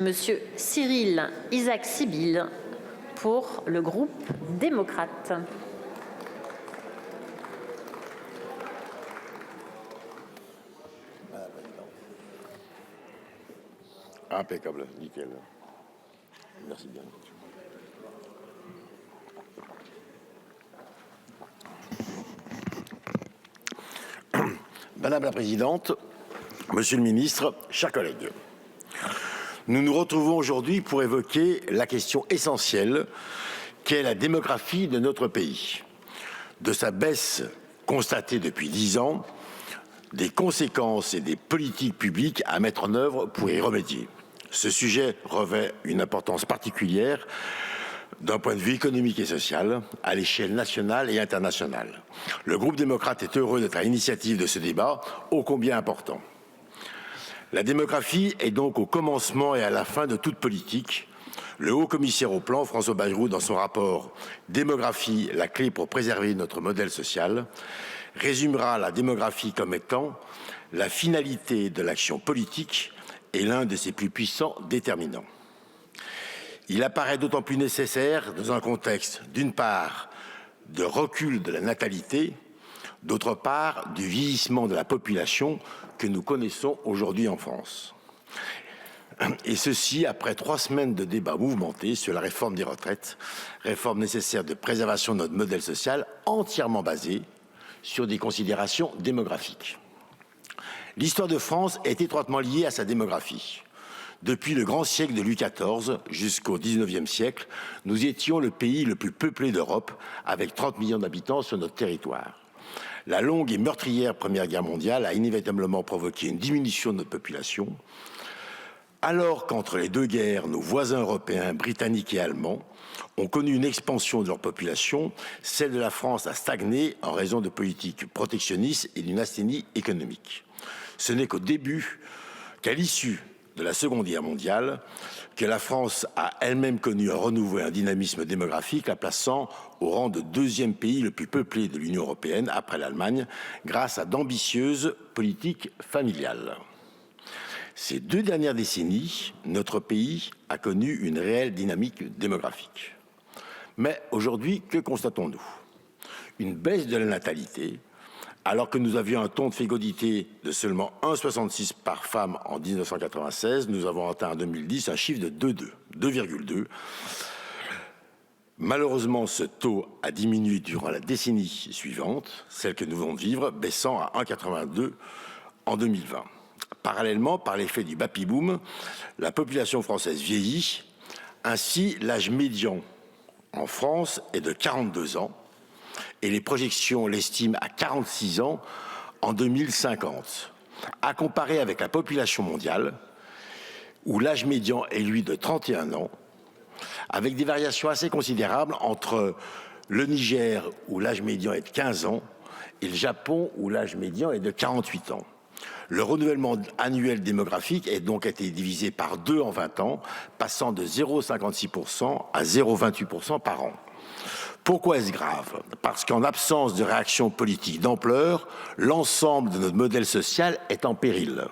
Monsieur Cyril Isaac-Sibille pour le groupe démocrate. Impeccable, nickel. Merci bien. Madame la Présidente, Monsieur le Ministre, chers collègues, nous nous retrouvons aujourd'hui pour évoquer la question essentielle qu'est la démographie de notre pays. De sa baisse constatée depuis 10 ans, des conséquences et des politiques publiques à mettre en œuvre pour y remédier. Ce sujet revêt une importance particulière d'un point de vue économique et social, à l'échelle nationale et internationale. Le groupe démocrate est heureux d'être à l'initiative de ce débat, ô combien important. La démographie est donc au commencement et à la fin de toute politique. Le haut-commissaire au plan, François Bayrou, dans son rapport « Démographie, la clé pour préserver notre modèle social », résumera la démographie comme étant la finalité de l'action politique et l'un de ses plus puissants déterminants. Il apparaît d'autant plus nécessaire dans un contexte, d'une part, de recul de la natalité, d'autre part, du vieillissement de la population que nous connaissons aujourd'hui en France. Et ceci après 3 semaines de débats mouvementés sur la réforme des retraites, réforme nécessaire de préservation de notre modèle social entièrement basée sur des considérations démographiques. L'histoire de France est étroitement liée à sa démographie. Depuis le grand siècle de Louis XIV jusqu'au XIXe siècle, nous étions le pays le plus peuplé d'Europe, avec 30 millions d'habitants sur notre territoire. La longue et meurtrière Première Guerre mondiale a inévitablement provoqué une diminution de notre population, alors qu'entre les deux guerres, nos voisins européens, britanniques et allemands, ont connu une expansion de leur population, celle de la France a stagné en raison de politiques protectionnistes et d'une asthénie économique. Ce n'est qu'à l'issue de la Seconde Guerre mondiale, que la France a elle-même connu un renouveau et un dynamisme démographique, la plaçant au rang de 2e pays le plus peuplé de l'Union européenne, après l'Allemagne, grâce à d'ambitieuses politiques familiales. Ces 2 dernières décennies, notre pays a connu une réelle dynamique démographique. Mais aujourd'hui, que constatons-nous? Une baisse de la natalité, alors que nous avions un taux de fécondité de seulement 1,66 par femme en 1996, nous avons atteint en 2010 un chiffre de 2,2. Malheureusement, ce taux a diminué durant la décennie suivante, celle que nous venons de vivre, baissant à 1,82 en 2020. Parallèlement, par l'effet du baby-boom, la population française vieillit. Ainsi, l'âge médian en France est de 42 ans et les projections l'estiment à 46 ans en 2050. À comparer avec la population mondiale, où l'âge médian est lui de 31 ans, avec des variations assez considérables entre le Niger, où l'âge médian est de 15 ans, et le Japon, où l'âge médian est de 48 ans. Le renouvellement annuel démographique a donc été divisé par 2 en 20 ans, passant de 0,56% à 0,28% par an. Pourquoi est-ce grave? Parce qu'en absence de réaction politique d'ampleur, l'ensemble de notre modèle social est en péril.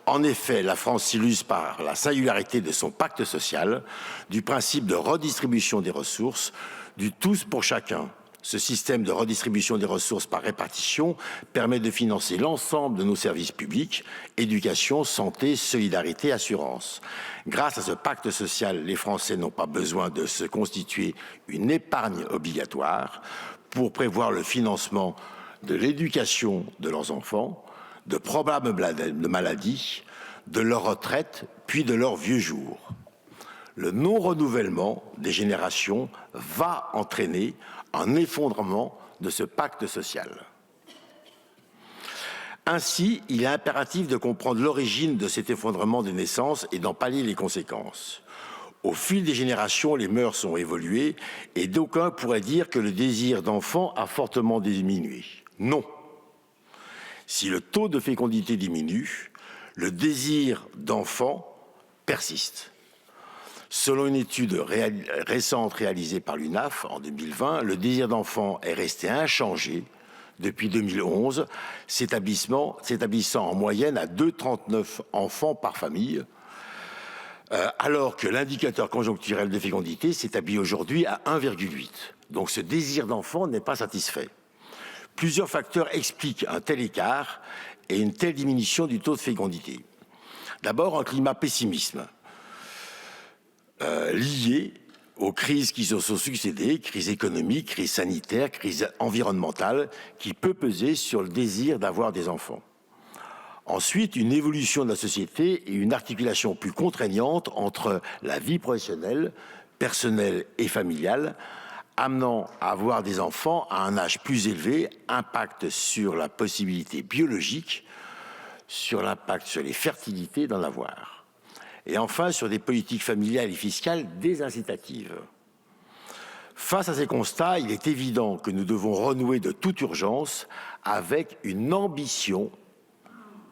En effet, la France s'illustre par la singularité de son pacte social, du principe de redistribution des ressources, du tous pour chacun. Ce système de redistribution des ressources par répartition permet de financer l'ensemble de nos services publics, éducation, santé, solidarité, assurance. Grâce à ce pacte social, les Français n'ont pas besoin de se constituer une épargne obligatoire pour prévoir le financement de l'éducation de leurs enfants, de probables maladies, de leur retraite, puis de leurs vieux jours. Le non-renouvellement des générations va entraîner un effondrement de ce pacte social. Ainsi, il est impératif de comprendre l'origine de cet effondrement des naissances et d'en pallier les conséquences. Au fil des générations, les mœurs ont évolué et d'aucuns pourraient dire que le désir d'enfant a fortement diminué. Non. Si le taux de fécondité diminue, le désir d'enfant persiste. Selon une étude récente réalisée par l'UNAF en 2020, le désir d'enfant est resté inchangé depuis 2011, s'établissant en moyenne à 2,39 enfants par famille, alors que l'indicateur conjoncturel de fécondité s'établit aujourd'hui à 1,8. Donc ce désir d'enfant n'est pas satisfait. Plusieurs facteurs expliquent un tel écart et une telle diminution du taux de fécondité. D'abord, un climat pessimisme lié aux crises qui se sont succédées, crise économique, crise sanitaire, crise environnementale, qui peut peser sur le désir d'avoir des enfants. Ensuite, une évolution de la société et une articulation plus contraignante entre la vie professionnelle, personnelle et familiale, amenant à avoir des enfants à un âge plus élevé, impact sur la possibilité biologique, sur l'impact sur les fertilités d'en avoir. Et enfin, sur des politiques familiales et fiscales désincitatives. Face à ces constats, il est évident que nous devons renouer de toute urgence avec une ambition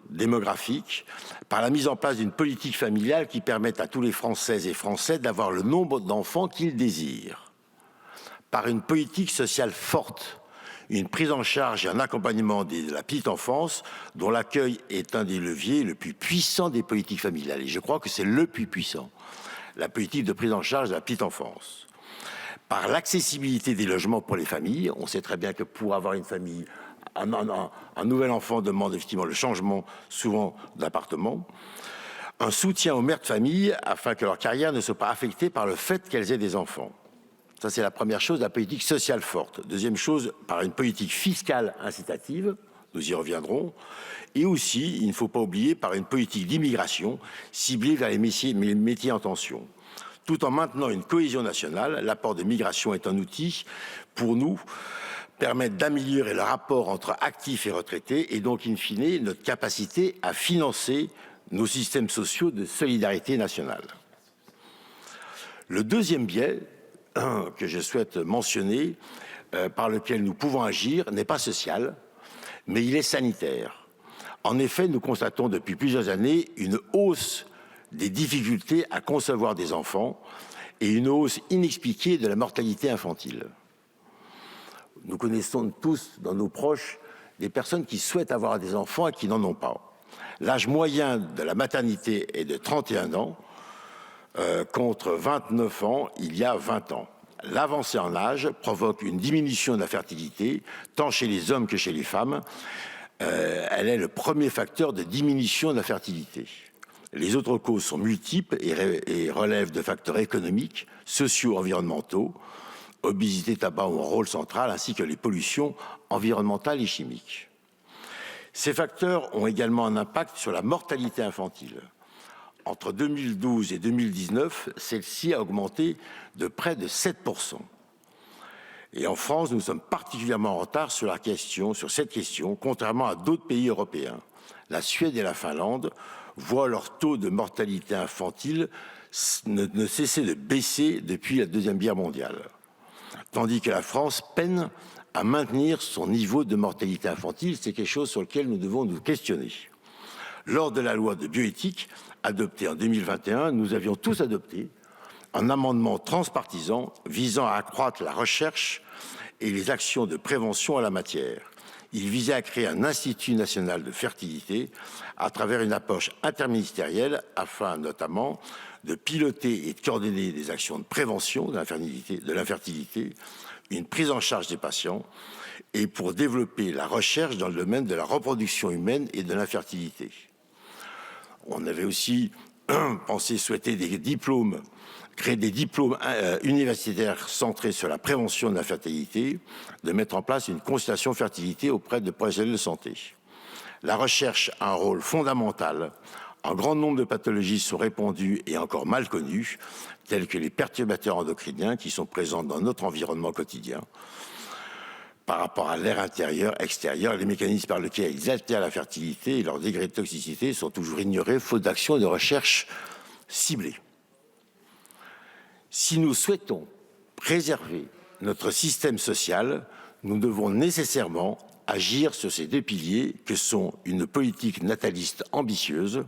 démographique par la mise en place d'une politique familiale qui permette à tous les Françaises et Français d'avoir le nombre d'enfants qu'ils désirent. Par une politique sociale forte, une prise en charge et un accompagnement de la petite enfance dont l'accueil est un des leviers le plus puissants des politiques familiales. Et je crois que c'est le plus puissant, la politique de prise en charge de la petite enfance. Par l'accessibilité des logements pour les familles, on sait très bien que pour avoir une famille, un nouvel enfant demande effectivement le changement souvent d'appartement. Un soutien aux mères de famille afin que leur carrière ne soit pas affectée par le fait qu'elles aient des enfants. Ça, c'est la première chose, la politique sociale forte. Deuxième chose, par une politique fiscale incitative, nous y reviendrons. Et aussi, il ne faut pas oublier, par une politique d'immigration ciblée vers les métiers en tension. Tout en maintenant une cohésion nationale, l'apport de migration est un outil pour nous permettre d'améliorer le rapport entre actifs et retraités et donc, in fine, notre capacité à financer nos systèmes sociaux de solidarité nationale. Le deuxième biais que je souhaite mentionner, par lequel nous pouvons agir, n'est pas social, mais il est sanitaire. En effet, nous constatons depuis plusieurs années une hausse des difficultés à concevoir des enfants et une hausse inexpliquée de la mortalité infantile. Nous connaissons tous dans nos proches des personnes qui souhaitent avoir des enfants et qui n'en ont pas. L'âge moyen de la maternité est de 31 ans, contre 29 ans il y a 20 ans. L'avancée en âge provoque une diminution de la fertilité, tant chez les hommes que chez les femmes. Elle est le premier facteur de diminution de la fertilité. Les autres causes sont multiples et relèvent de facteurs économiques, sociaux, environnementaux. Obésité, tabac ont un rôle central, ainsi que les pollutions environnementales et chimiques. Ces facteurs ont également un impact sur la mortalité infantile. Entre 2012 et 2019, celle-ci a augmenté de près de 7%. Et en France, nous sommes particulièrement en retard sur cette question, contrairement à d'autres pays européens. La Suède et la Finlande voient leur taux de mortalité infantile ne cesser de baisser depuis la Deuxième Guerre mondiale. Tandis que la France peine à maintenir son niveau de mortalité infantile, c'est quelque chose sur lequel nous devons nous questionner. Lors de la loi de bioéthique adoptée en 2021, nous avions tous adopté un amendement transpartisan visant à accroître la recherche et les actions de prévention en la matière. Il visait à créer un institut national de fertilité à travers une approche interministérielle afin notamment de piloter et de coordonner des actions de prévention de l'infertilité, une prise en charge des patients et pour développer la recherche dans le domaine de la reproduction humaine et de l'infertilité. On avait aussi souhaité créer des diplômes universitaires centrés sur la prévention de la fertilité, de mettre en place une consultation fertilité auprès de professionnels de santé. La recherche a un rôle fondamental. Un grand nombre de pathologies sont répandues et encore mal connues, telles que les perturbateurs endocriniens qui sont présents dans notre environnement quotidien. Par rapport à l'air intérieur, extérieur, les mécanismes par lesquels ils altèrent la fertilité et leur degré de toxicité sont toujours ignorés, faute d'action et de recherche ciblée. Si nous souhaitons préserver notre système social, nous devons nécessairement agir sur ces deux piliers que sont une politique nataliste ambitieuse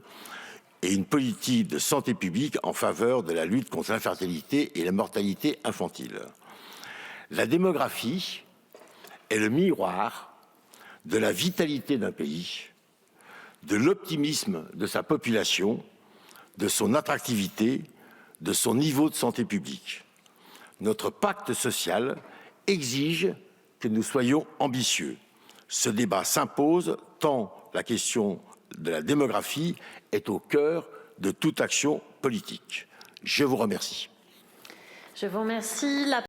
et une politique de santé publique en faveur de la lutte contre l'infertilité et la mortalité infantile. La démographie est le miroir de la vitalité d'un pays, de l'optimisme de sa population, de son attractivité, de son niveau de santé publique. Notre pacte social exige que nous soyons ambitieux. Ce débat s'impose tant la question de la démographie est au cœur de toute action politique. Je vous remercie. Je vous remercie.